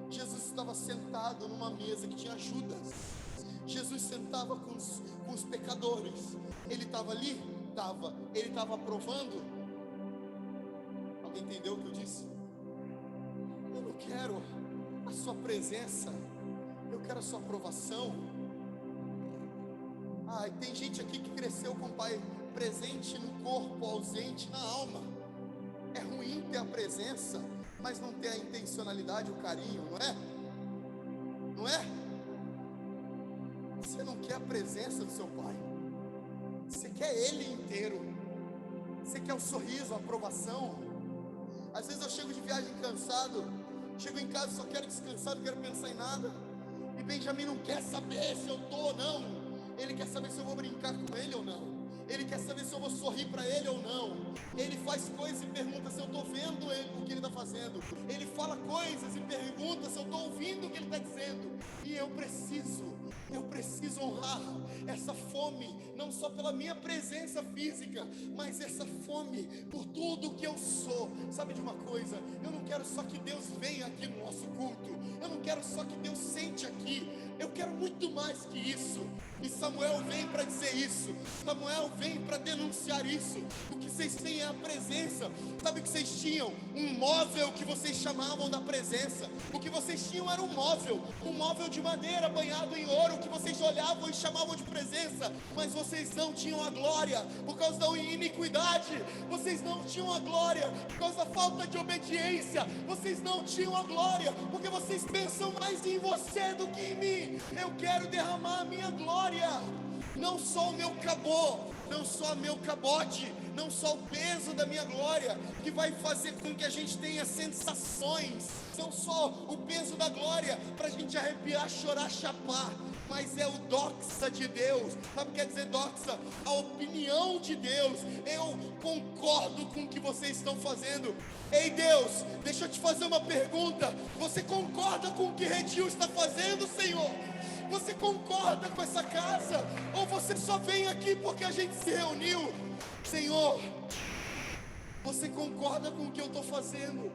Jesus estava sentado numa mesa que tinha Judas. Jesus sentava com os pecadores. Ele estava ali? Estava. Ele estava aprovando? Alguém entendeu o que eu disse? Eu não quero a sua presença, eu quero a sua aprovação. E tem gente aqui que cresceu com o Pai presente no corpo, ausente na alma. É ruim ter a presença, mas não ter a intencionalidade, o carinho, não é? Não é? Você não quer a presença do seu Pai, você quer Ele inteiro, você quer o sorriso, a aprovação. Às vezes eu chego de viagem cansado, chego em casa, só quero descansar, não quero pensar em nada. E Benjamin não quer saber se eu estou ou não. Ele quer saber se eu vou brincar com ele ou não. Ele quer saber se eu vou sorrir para ele ou não. Ele faz coisas e pergunta se eu estou vendo o que ele está fazendo. Ele fala coisas e pergunta se eu estou ouvindo o que ele está dizendo. E eu preciso honrar essa fome, não só pela minha presença física, mas essa fome por tudo que eu sou. Sabe de uma coisa? Eu não quero só que Deus venha aqui no nosso culto, eu não quero só que Deus sente aqui, eu quero muito mais que isso. E Samuel vem para dizer isso, Samuel vem para denunciar isso. O que vocês têm é a presença. Sabe o que vocês tinham? Um móvel que vocês chamavam da presença. O que vocês tinham era um móvel de madeira banhado em ouro, que vocês olhavam e chamavam de presença, mas vocês não tinham a glória por causa da iniquidade. Vocês não tinham a glória por causa da falta de obediência. Vocês não tinham a glória porque vocês pensam mais em você do que em mim. Eu quero derramar a minha glória, não só o meu cabô, não só o meu cabote, não só o peso da minha glória que vai fazer com que a gente tenha sensações, não só o peso da glória para a gente arrepiar, chorar, chapar, mas é o doxa de Deus. Sabe o que quer dizer doxa? A opinião de Deus. Eu concordo com o que vocês estão fazendo. Ei Deus, deixa eu te fazer uma pergunta: você concorda com o que Redil está fazendo, Senhor? Você concorda com essa casa? Ou você só vem aqui porque a gente se reuniu? Senhor, você concorda com o que eu estou fazendo?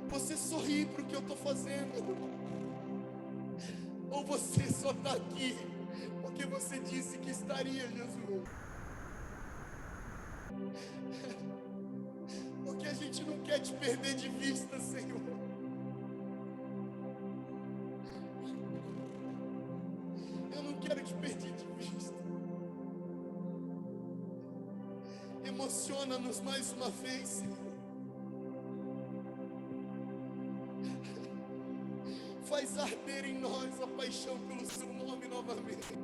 Você sorri para o que eu estou fazendo? Ou você só está aqui porque você disse que estaria, Jesus? Porque a gente não quer te perder de vista, Senhor. Eu não quero te perder de vista. Emociona-nos mais uma vez, Senhor. Faz arder em nós a paixão pelo seu nome novamente.